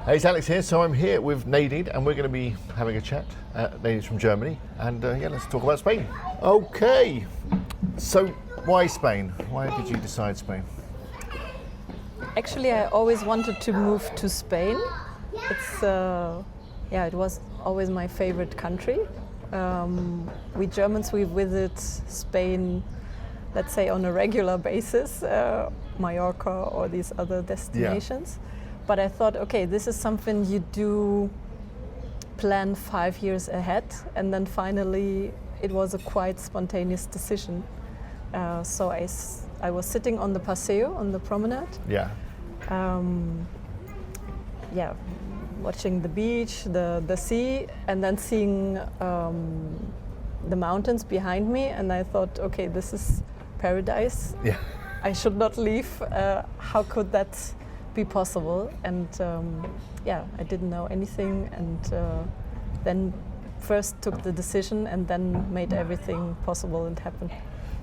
Hey, it's Alex here. So I'm here with Nadine, and we're going to be having a chat. Nadine's from Germany, and let's talk about Spain. Okay. So why Spain? Why did you decide Spain? Actually, I always wanted to move to Spain. It was always my favorite country. We Germans, we visit Spain, let's say, on a regular basis, Mallorca or these other destinations. Yeah. But I thought, okay, this is something you do plan 5 years ahead, and then finally it was a quite spontaneous decision. So I was sitting on the Paseo, on the promenade. Yeah. Watching the beach, the sea, and then seeing the mountains behind me, and I thought, okay, this is paradise. Yeah. I should not leave. How could that be possible? And I didn't know anything, and then first took the decision and then made everything possible and happen.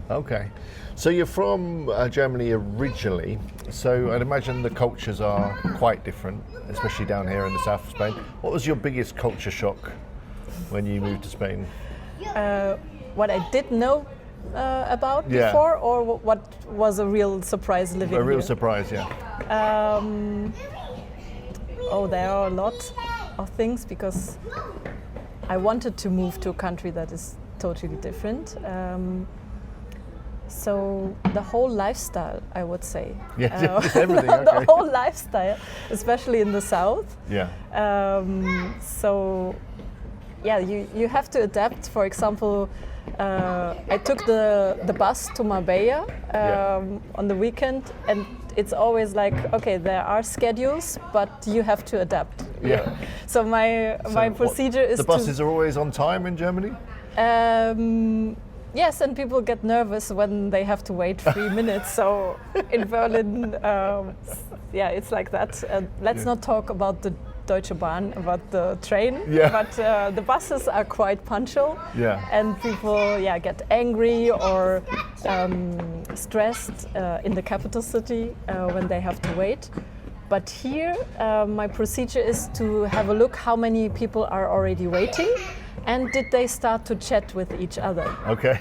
Okay, so you're from Germany originally, so I'd imagine the cultures are quite different, especially down here in the south of Spain. What was your biggest culture shock when you moved to Spain? What I did know about before, or what was a real surprise living here? A real surprise, yeah. There are a lot of things, because I wanted to move to a country that is totally different. So the whole lifestyle, I would say. Yeah, just everything, okay. The whole lifestyle, especially in the south. Yeah. You have to adapt. For example, I took the bus to Marbella on the weekend, and it's always like, okay, there are schedules, but you have to adapt. Yeah. So my procedure is the buses are always on time in Germany? Yes, and people get nervous when they have to wait 3 minutes. So in Berlin, it's like that. Let's not talk about the Deutsche Bahn, about the train. Yeah. But the buses are quite punctual. Yeah. And people, get angry or stressed in the capital city when they have to wait. But here, my procedure is to have a look how many people are already waiting. And did they start to chat with each other? Okay.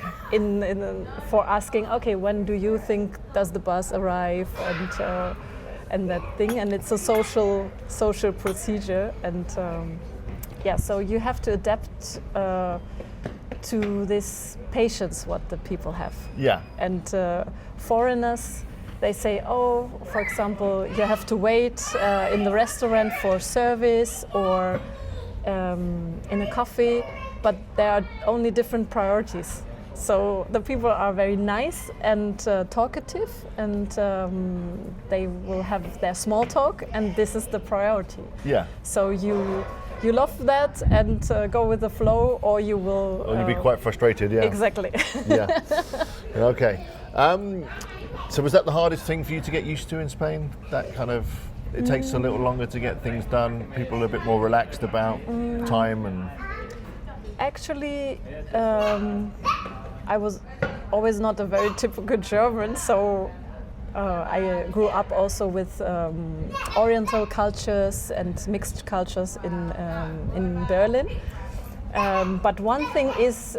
For asking, okay, when do you think does the bus arrive, and that thing, and it's a social procedure, and so you have to adapt to this patience what the people have. Yeah. And foreigners, they say, for example, you have to wait in the restaurant for service or in a coffee, but there are only different priorities. So the people are very nice and talkative, and they will have their small talk, and this is the priority. Yeah. So you love that and go with the flow, or you will... Or you'll be quite frustrated, yeah. Exactly. Yeah. Okay. So was that the hardest thing for you to get used to in Spain? That kind of... It takes a little longer to get things done. People are a bit more relaxed about time and... Actually, I was always not a very typical German, so I grew up also with Oriental cultures and mixed cultures in Berlin. But one thing is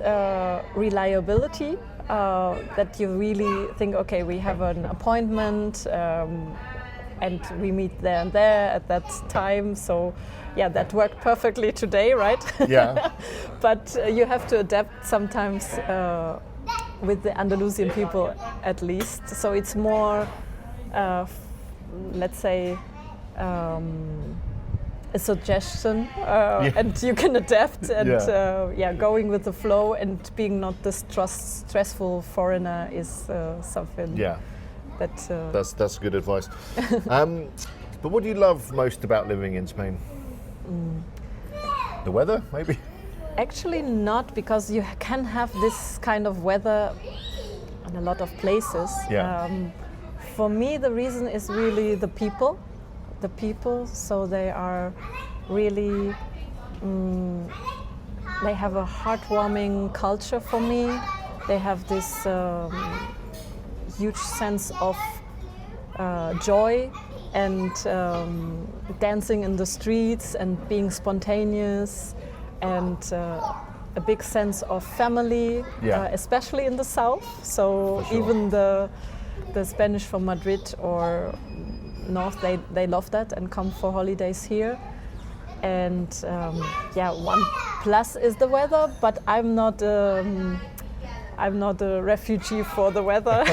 reliability, that you really think, okay, we have an appointment, and we meet there and there at that time. So, that worked perfectly today, right? Yeah. But you have to adapt sometimes with the Andalusian people, at least. So it's more, let's say, a suggestion, and you can adapt and going with the flow and being not this stressful foreigner is something. Yeah. That's good advice. But what do you love most about living in Spain? The weather, maybe? Actually not, because you can have this kind of weather in a lot of places. Yeah. For me, the reason is really the people. The people, so they are really, they have a heartwarming culture for me. They have this huge sense of joy and dancing in the streets and being spontaneous, and a big sense of family, especially in the south. So For sure. even the Spanish from Madrid or north, they love that and come for holidays here. And one plus is the weather, but I'm not a refugee for the weather.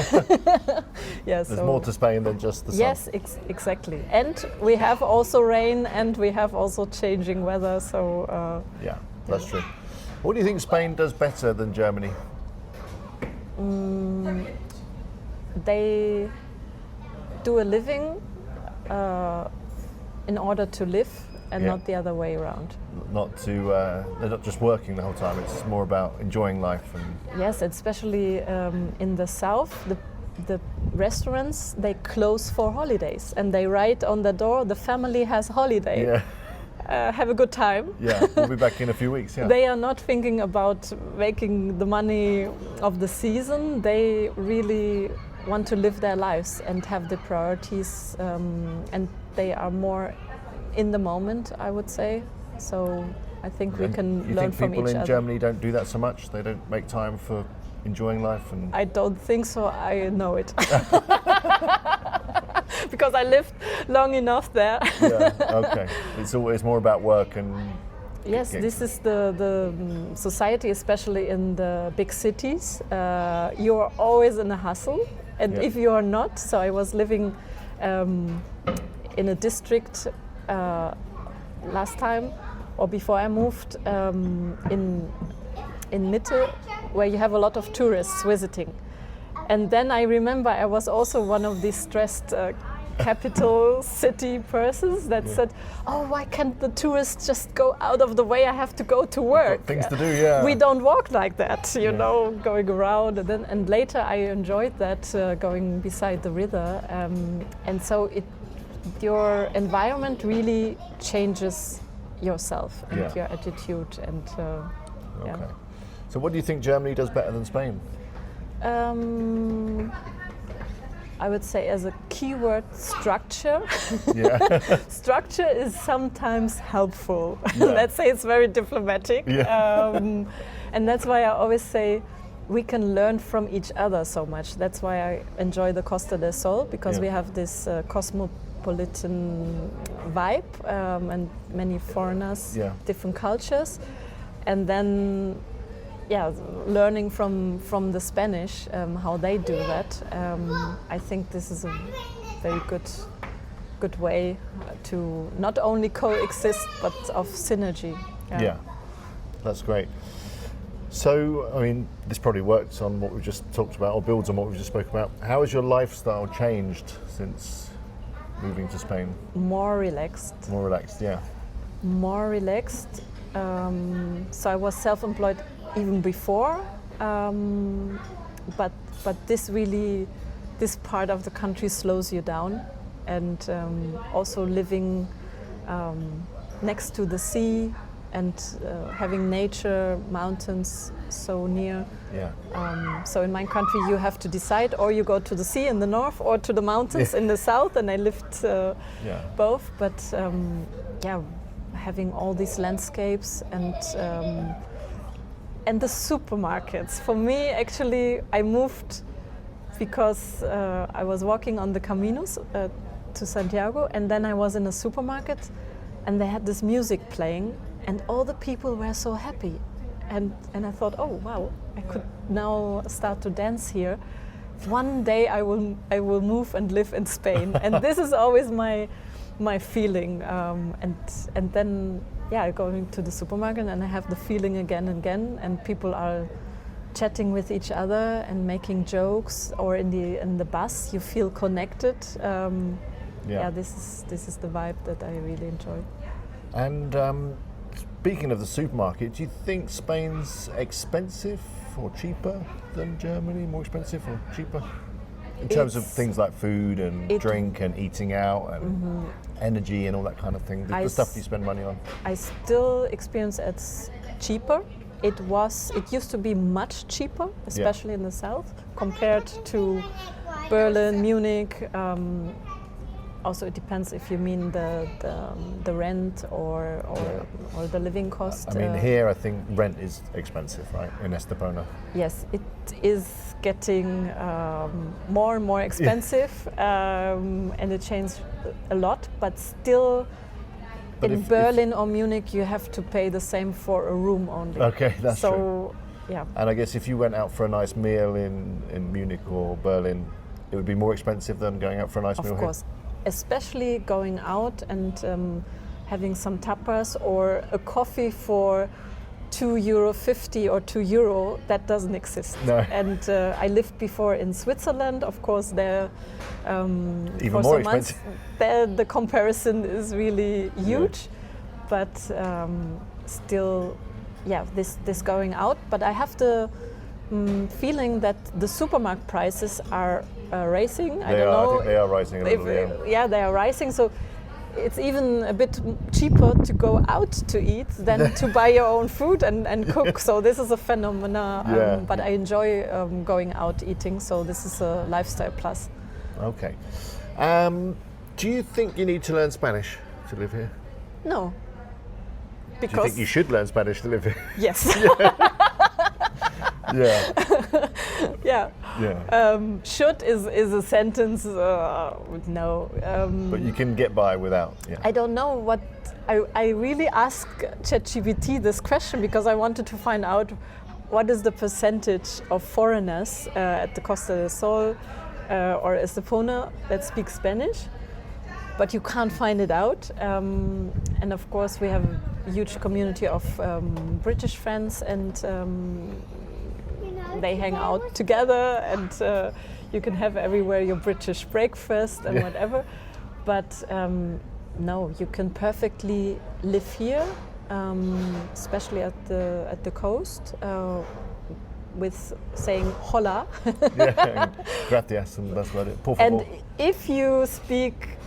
There's more to Spain than just the sun. Yes, exactly. And we have also rain, and we have also changing weather. So that's true. What do you think Spain does better than Germany? They do a living in order to live, and not the other way around. They're not just working the whole time. It's more about enjoying life. And yes, especially in the south, the restaurants, they close for holidays, and they write on the door, the family has holiday. Yeah. Have a good time. Yeah, we'll be back in a few weeks. Yeah. They are not thinking about making the money of the season. They really want to live their lives and have the priorities, and they are more in the moment, I would say. So I think we can learn from each other. You think people in Germany don't do that so much? They don't make time for enjoying life? And I don't think so. I know it. Because I lived long enough there. Yeah, okay. It's always more about work and... Yes, this is the society, especially in the big cities. You are always in a hustle, and if you are not, so I was living in a district last time, or before I moved, in Mitte, where you have a lot of tourists visiting. And then I remember I was also one of these stressed capital city persons that said, oh, why can't the tourists just go out of the way? I have to go to work. Got things to do, yeah. We don't walk like that, you know, going around. And later I enjoyed that, going beside the river. And so your environment really changes yourself and your attitude. And Okay. So what do you think Germany does better than Spain? I would say as a keyword, structure. Structure is sometimes helpful. Let's say it's very diplomatic. And that's why I always say we can learn from each other so much. That's why I enjoy the Costa del Sol, because we have this cosmopolitan vibe, and many foreigners, different cultures. And then learning from the Spanish, how they do that. I think this is a very good way to not only coexist, but of synergy. Yeah, that's great. So, I mean, this probably works on what we've just talked about, or builds on what we've just spoke about. How has your lifestyle changed since moving to Spain? More relaxed. More relaxed, yeah. More relaxed. So I was self-employed even before, but this part of the country slows you down, and also living next to the sea and having nature, mountains so near. So in my country you have to decide, or you go to the sea in the north or to the mountains in the south, and I lived both, but having all these landscapes and the supermarkets. For me, actually, I moved because I was walking on the Caminos to Santiago, and then I was in a supermarket, and they had this music playing, and all the people were so happy. And I thought, oh wow, I could now start to dance here. One day I will move and live in Spain, and this is always my feeling. And then going to the supermarket, and I have the feeling again and again, and people are chatting with each other and making jokes, or in the bus you feel connected. This is the vibe that I really enjoy. And speaking of the supermarket, do you think Spain's expensive or cheaper than Germany? More expensive or cheaper? In terms of things like food and drink and eating out and energy and all that kind of thing, the stuff you spend money on. I still experience it's cheaper. It used to be much cheaper, especially in the south, compared to Berlin, Munich. also it depends if you mean the rent or the living cost. I mean, here I think rent is expensive, right, in Estepona? Yes, it is getting more and more expensive, and it changed a lot, but still But in Berlin or Munich you have to pay the same for a room only. Okay, that's so, true. Yeah. And I guess if you went out for a nice meal in Munich or Berlin, it would be more expensive than going out for a nice meal Of here? course, especially going out and having some tapas or a coffee for €2.50 or €2, that doesn't exist. No. And I lived before in Switzerland. Of course, there Even for more some months, expensive. there the comparison is really huge. But still, yeah, this going out. But I have the feeling that the supermarket prices are rising. I don't know. I think they are rising a little bit. Yeah, they are rising. So it's even a bit cheaper to go out to eat than to buy your own food and cook. So this is a phenomena. Yeah. But I enjoy going out eating. So this is a lifestyle plus. Okay. Do you think you need to learn Spanish to live here? No. Do you think you should learn Spanish to live here? Yes. Yeah. Yeah. Yeah. Should is a sentence. No. But you can get by without. Yeah. I don't know what. I really asked ChatGPT this question because I wanted to find out what is the percentage of foreigners at the Costa del Sol or Estepona that speak Spanish. But you can't find it out. And of course, we have a huge community of British friends, and they hang out together, and you can have everywhere your British breakfast and whatever. But no, you can perfectly live here, especially at the coast, with saying hola. Yeah. Gracias, and that's about it. Por favor. And if you speak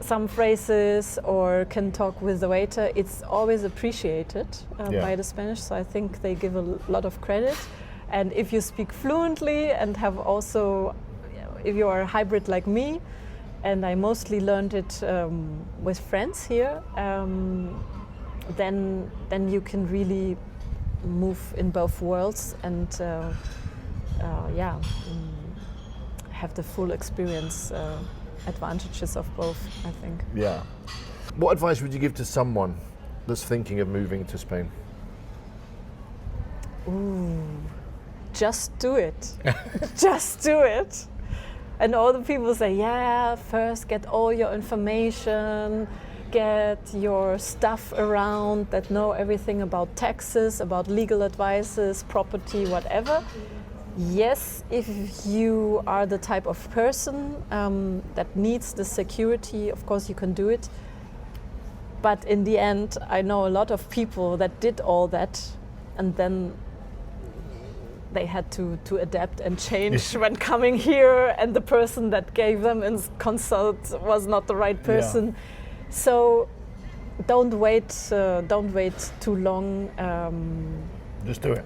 some phrases or can talk with the waiter, it's always appreciated by the Spanish. So I think they give a lot of credit. And if you speak fluently and have also, if you are a hybrid like me, and I mostly learned it with friends here, then you can really move in both worlds and have the full experience. Advantages of both, I think. Yeah. What advice would you give to someone that's thinking of moving to Spain? Ooh, just do it. Just do it. And all the people say, yeah, first get all your information, get your stuff around, that know everything about taxes, about legal advices, property, whatever. Yes, if you are the type of person that needs the security, of course you can do it. But in the end, I know a lot of people that did all that, and then they had to adapt and change when coming here, and the person that gave them a consult was not the right person. Yeah. So don't wait too long. Just do it.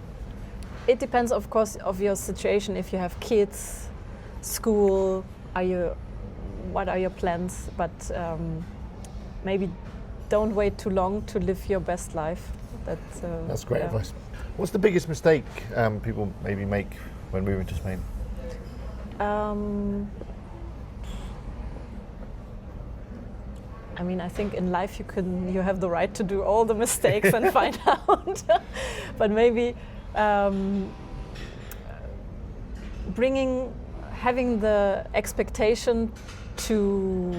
It depends, of course, of your situation. If you have kids, school, what are your plans? But maybe don't wait too long to live your best life. That's great advice. What's the biggest mistake people maybe make when moving to Spain? I mean, I think in life you have the right to do all the mistakes and find out. But maybe having the expectation to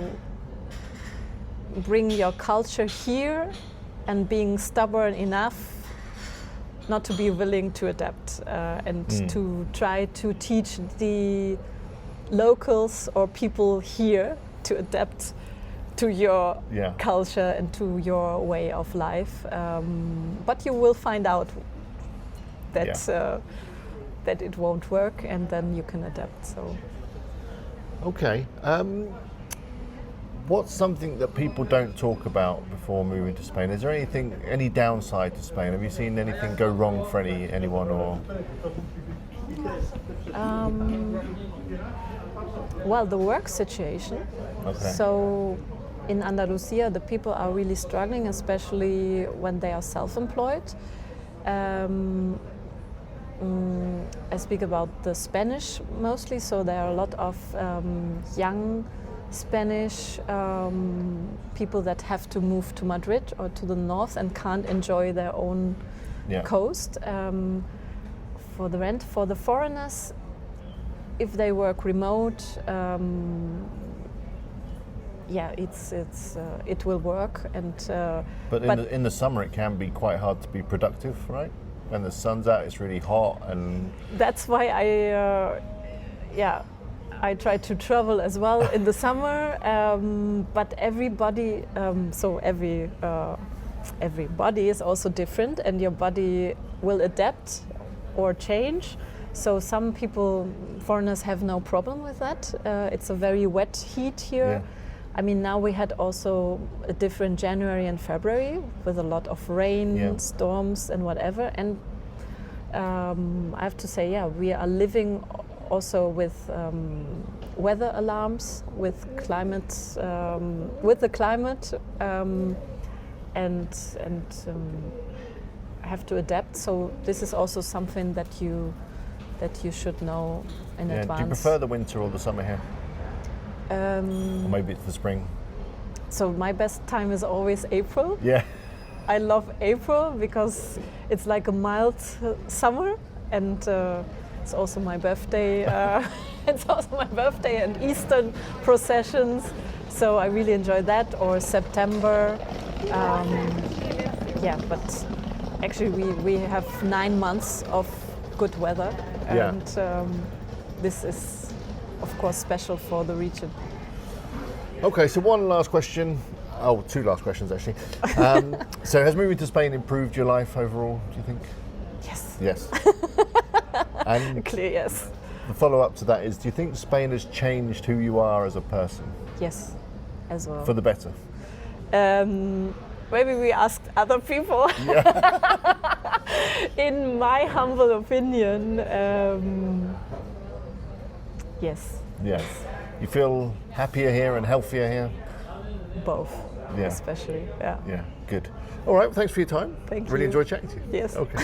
bring your culture here and being stubborn enough not to be willing to adapt and to try to teach the locals or people here to adapt to your culture and to your way of life. But you will find out that it won't work, and then you can adapt. So. Okay. What's something that people don't talk about before moving to Spain? Is there any downside to Spain? Have you seen anything go wrong for anyone, or? Well, the work situation. Okay. So in Andalusia, the people are really struggling, especially when they are self-employed. I speak about the Spanish mostly, so there are a lot of young Spanish people that have to move to Madrid or to the north and can't enjoy their own coast for the rent. For the foreigners, if they work remote, it will work. And but in the summer, it can be quite hard to be productive, right? When the sun's out, it's really hot, and that's why I try to travel as well in the summer. But everybody, every body is also different, and your body will adapt or change. So some people, foreigners, have no problem with that. It's a very wet heat here. Yeah. I mean, now we had also a different January and February with a lot of rain, storms and whatever. And I have to say, we are living also with weather alarms, with climate, with the climate, and have to adapt. So this is also something that you should know in advance. Do you prefer the winter or the summer here? Or maybe it's the spring. So my best time is always April. Yeah. I love April because it's like a mild summer, and it's also my birthday. It's also my birthday and Eastern processions. So I really enjoy that. Or September. But actually we have 9 months of good weather, and this is, of course, special for the region. Okay, so one last question. Oh, two last questions actually. So has moving to Spain improved your life overall, do you think? Yes. Yes. And clear yes. the follow-up to that is, do you think Spain has changed who you are as a person? Yes, as well. For the better? Maybe we asked other people. In my humble opinion, yes. Yes. You feel happier here and healthier here? Both, especially. Yeah. Yeah, good. All right, well, thanks for your time. Thank you. Really enjoyed chatting to you. Yes. Okay.